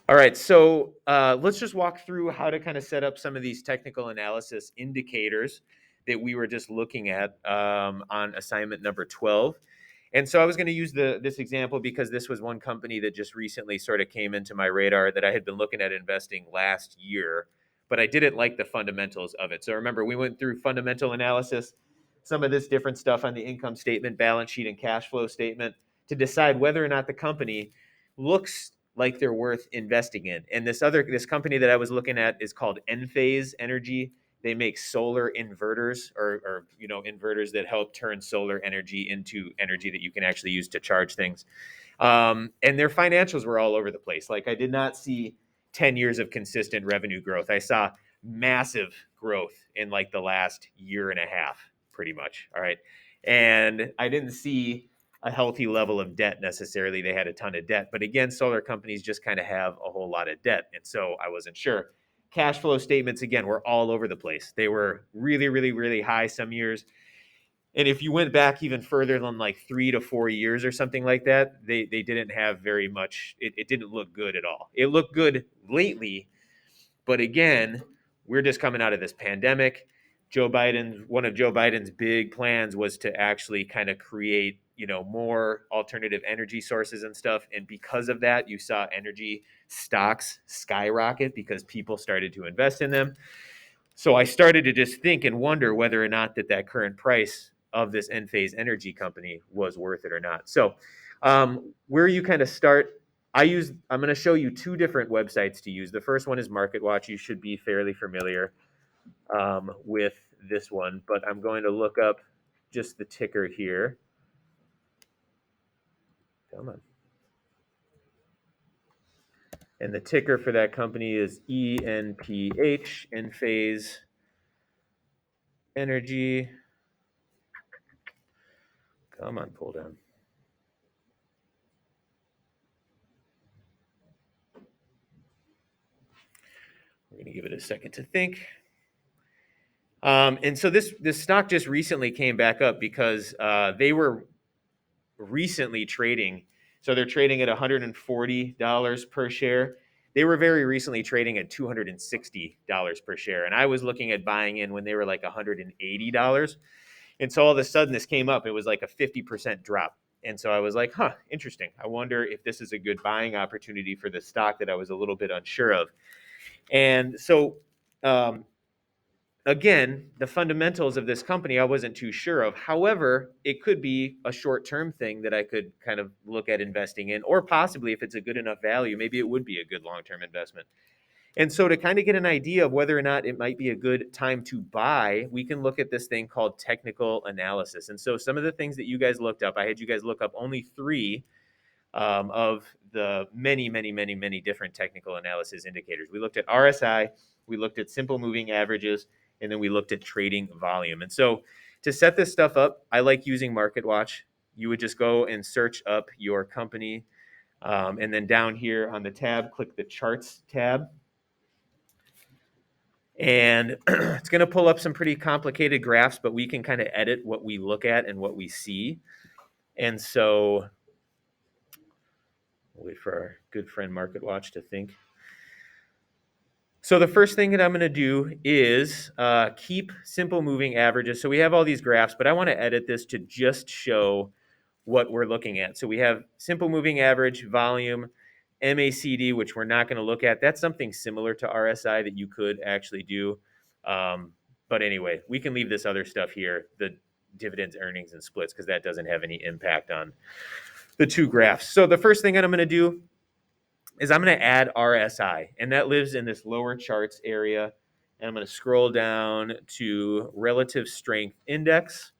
All right, so let's just walk through how to kind of set up some of these technical analysis indicators that we were just looking at on assignment number 12. And so I was going to use this example because this was one company that just recently sort of came into my radar that I had been looking at investing last year, but I didn't like the fundamentals of it. So remember, we went through fundamental analysis, some of this different stuff on the income statement, balance sheet, and cash flow statement to decide whether or not the company looks like they're worth investing in. And this company that I was looking at is called Enphase Energy. They make solar inverters or inverters that help turn solar energy into energy that you can actually use to charge things. And their financials were all over the place. Like I did not see 10 years of consistent revenue growth. I saw massive growth in like the last year and a half, pretty much. All right. And I didn't see a healthy level of debt necessarily. They had a ton of debt. But again, solar companies just kind of have a whole lot of debt. And so I wasn't sure. Cash flow statements, again, were all over the place. They were really, really, really high some years. And if you went back even further than like 3 to 4 years or something like that, they didn't have very much. It didn't look good at all. It looked good lately, but again, we're just coming out of this pandemic. One of Joe Biden's big plans was to actually kind of create, more alternative energy sources and stuff. And because of that, you saw energy stocks skyrocket because people started to invest in them. So I started to just think and wonder whether or not that current price of this Enphase energy company was worth it or not. So where you kind of start, I'm going to show you two different websites to use. The first one is MarketWatch. You should be fairly familiar with this one, but I'm going to look up just the ticker here. Come on. And the ticker for that company is ENPH, Enphase Energy. Come on, pull down. We're going to give it a second to think. And so this stock just recently came back up because they were recently trading. So they're trading at $140 per share. They were very recently trading at $260 per share. And I was looking at buying in when they were like $180. And so all of a sudden this came up. It was like a 50% drop. And so I was like, interesting. I wonder if this is a good buying opportunity for the stock that I was a little bit unsure of. And so, again, the fundamentals of this company, I wasn't too sure of. However, it could be a short-term thing that I could kind of look at investing in, or possibly if it's a good enough value, maybe it would be a good long-term investment. And so to kind of get an idea of whether or not it might be a good time to buy, we can look at this thing called technical analysis. And so some of the things that you guys looked up, I had you guys look up only three of the many, many, many, many different technical analysis indicators. We looked at RSI, we looked at simple moving averages, and then we looked at trading volume. And so to set this stuff up, I like using MarketWatch. You would just go and search up your company. And then down here on the tab, click the charts tab. And it's going to pull up some pretty complicated graphs, but we can kind of edit what we look at and what we see. And so we'll wait for our good friend MarketWatch to think. So the first thing that I'm going to do is keep simple moving averages. So we have all these graphs, but I want to edit this to just show what we're looking at. So we have simple moving average, volume, MACD, which we're not going to look at. That's something similar to RSI that you could actually do. But anyway, we can leave this other stuff here, the dividends, earnings, and splits, because that doesn't have any impact on the two graphs. So the first thing that I'm going to do is I'm going to add RSI, and that lives in this lower charts area. And I'm going to scroll down to relative strength index.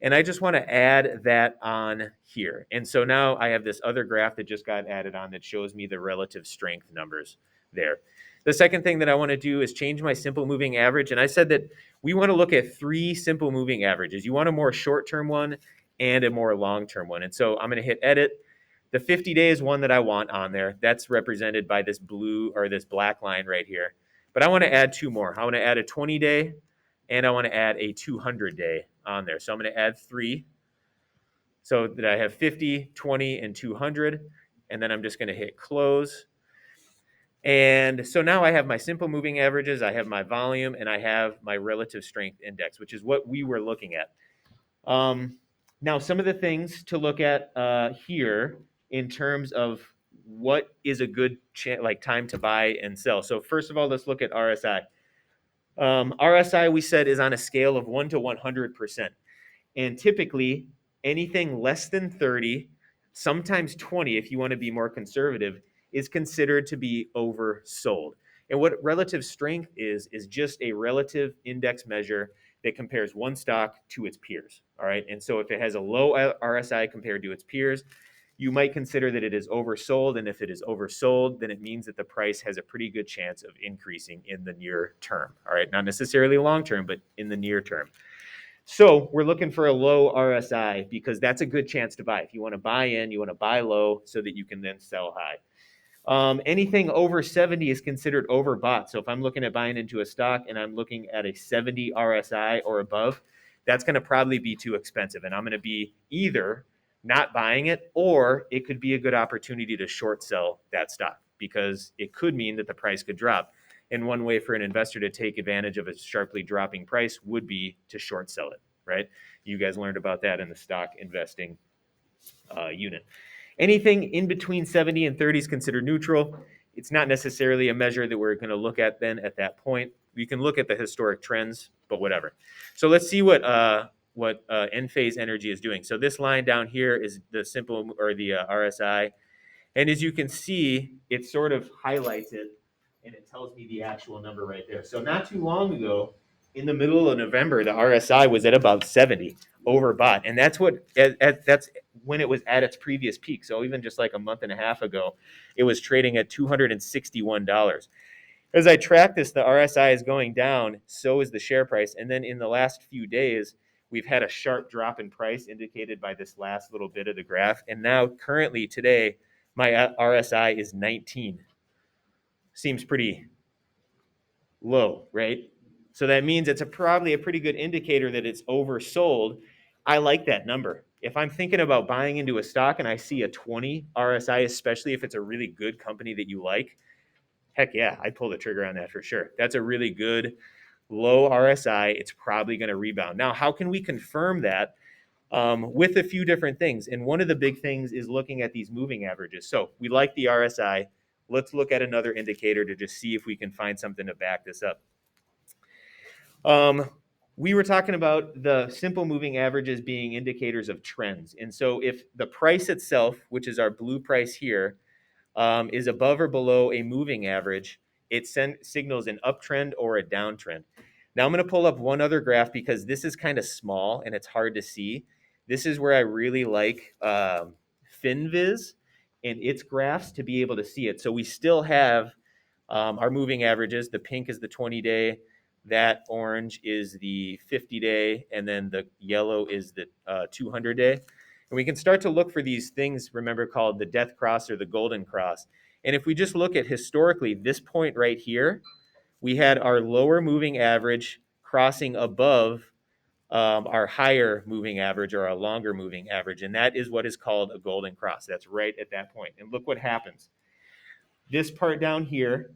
And I just want to add that on here. And so now I have this other graph that just got added on that shows me the relative strength numbers there. The second thing that I want to do is change my simple moving average. And I said that we want to look at three simple moving averages. You want a more short-term one and a more long-term one. And so I'm going to hit edit. The 50-day is one that I want on there. That's represented by this blue or this black line right here. But I want to add two more. I want to add a 20-day and I want to add a 200-day on there. So I'm going to add three so that I have 50, 20, and 200. And then I'm just going to hit close. And so now I have my simple moving averages, I have my volume, and I have my relative strength index, which is what we were looking at. Um, Now, some of the things to look at here in terms of what is a good like time to buy and sell. So first of all, let's look at RSI. RSI, we said, is on a scale of 1 to 100%. And typically, anything less than 30, sometimes 20, if you want to be more conservative, is considered to be oversold. And what relative strength is just a relative index measure that compares one stock to its peers. All right. And so if it has a low RSI compared to its peers, you might consider that it is oversold. And if it is oversold, then it means that the price has a pretty good chance of increasing in the near term. All right. Not necessarily long term, but in the near term. So we're looking for a low RSI because that's a good chance to buy. If you want to buy in, you want to buy low so that you can then sell high. Anything over 70 is considered overbought. So if I'm looking at buying into a stock and I'm looking at a 70 RSI or above, that's going to probably be too expensive. And I'm going to be either not buying it, or it could be a good opportunity to short sell that stock because it could mean that the price could drop. And one way for an investor to take advantage of a sharply dropping price would be to short sell it, right? You guys learned about that in the stock investing unit. Anything in between 70 and 30 is considered neutral. It's not necessarily a measure that we're going to look at then at that point. We can look at the historic trends, but whatever. So let's see what end phase energy is doing. So this line down here is the simple or the RSI. And as you can see, it sort of highlights it and it tells me the actual number right there. So not too long ago, in the middle of November, the RSI was at about 70 overbought. And that's when it was at its previous peak. So even just like a month and a half ago, it was trading at $261. As I track this, the RSI is going down, so is the share price. And then in the last few days, we've had a sharp drop in price indicated by this last little bit of the graph. And now currently today, my RSI is 19. Seems pretty low, right? So that means it's probably a pretty good indicator that it's oversold. I like that number. If I'm thinking about buying into a stock and I see a 20 RSI, especially if it's a really good company that you like, heck yeah, I'd pull the trigger on that for sure. That's a really good low RSI. It's probably going to rebound. Now, how can we confirm that? With a few different things. And one of the big things is looking at these moving averages. So we like the RSI. Let's look at another indicator to just see if we can find something to back this up. We were talking about the simple moving averages being indicators of trends. And so if the price itself, which is our blue price here, is above or below a moving average, it signals an uptrend or a downtrend. Now I'm going to pull up one other graph because this is kind of small and it's hard to see. This is where I really like FinViz and its graphs to be able to see it. So we still have our moving averages. The pink is the 20-day. That orange is the 50-day. And then the yellow is the 200-day. And we can start to look for these things, remember, called the death cross or the golden cross. And if we just look at historically, this point right here, we had our lower moving average crossing above our higher moving average or our longer moving average. And that is what is called a golden cross. That's right at that point. And look what happens. This part down here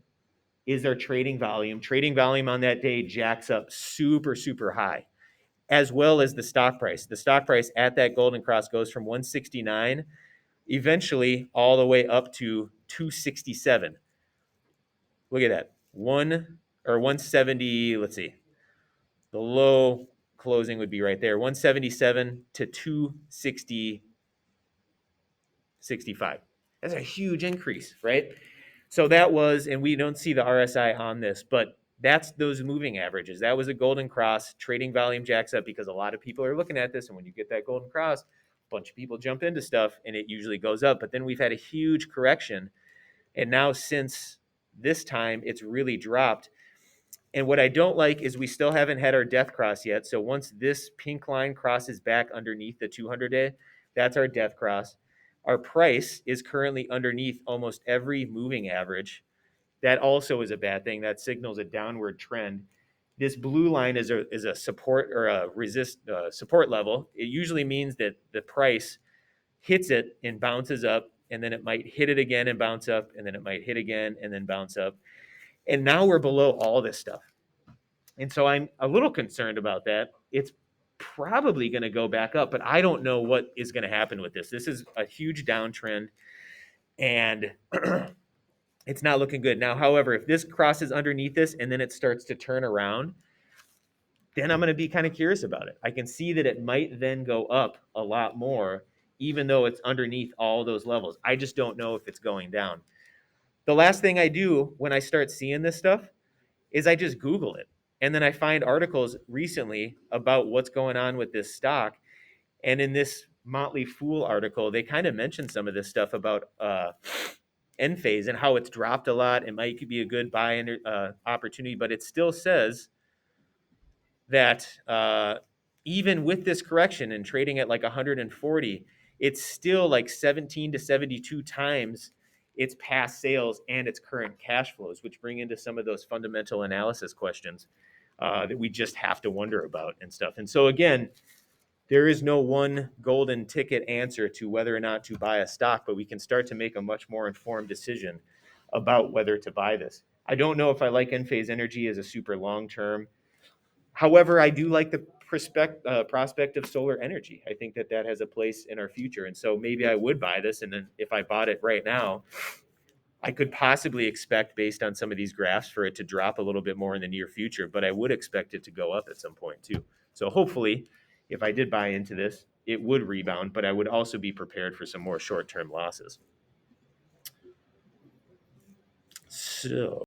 is our trading volume. Trading volume on that day jacks up super, super high, as well as the stock price. The stock price at that golden cross goes from 169 eventually all the way up to 267. Look at that. 170, let's see. The low closing would be right there. 177 to 265. That's a huge increase, right? So that was, and we don't see the RSI on this, but that's those moving averages. That was a golden cross. Trading volume jacks up because a lot of people are looking at this. And when you get that golden cross, a bunch of people jump into stuff and it usually goes up. But then we've had a huge correction. And now since this time, it's really dropped. And what I don't like is we still haven't had our death cross yet. So once this pink line crosses back underneath the 200-day, that's our death cross. Our price is currently underneath almost every moving average. That also is a bad thing. That signals a downward trend. This blue line is a support or a support level. It usually means that the price hits it and bounces up and then it might hit it again and bounce up, and then it might hit again and then bounce up. And now we're below all this stuff. And so I'm a little concerned about that. It's probably going to go back up, but I don't know what is going to happen with this. This is a huge downtrend, and it's not looking good. Now, however, if this crosses underneath this and then it starts to turn around, then I'm going to be kind of curious about it. I can see that it might then go up a lot more, even though it's underneath all those levels. I just don't know if it's going down. The last thing I do when I start seeing this stuff is I just Google it. And then I find articles recently about what's going on with this stock. And in this Motley Fool article, they kind of mentioned some of this stuff about Enphase and how it's dropped a lot. It might be a good buy opportunity, but it still says that even with this correction and trading at like 140, it's still like 17 to 72 times its past sales and its current cash flows, which bring into some of those fundamental analysis questions that we just have to wonder about and stuff. And so again, there is no one golden ticket answer to whether or not to buy a stock, but we can start to make a much more informed decision about whether to buy this. I don't know if I like Enphase Energy as a super long term. However, I do like the prospect of solar energy. I think that that has a place in our future. And so maybe I would buy this. And then if I bought it right now, I could possibly expect, based on some of these graphs, for it to drop a little bit more in the near future, but I would expect it to go up at some point too. So hopefully, if I did buy into this, it would rebound, but I would also be prepared for some more short term losses. So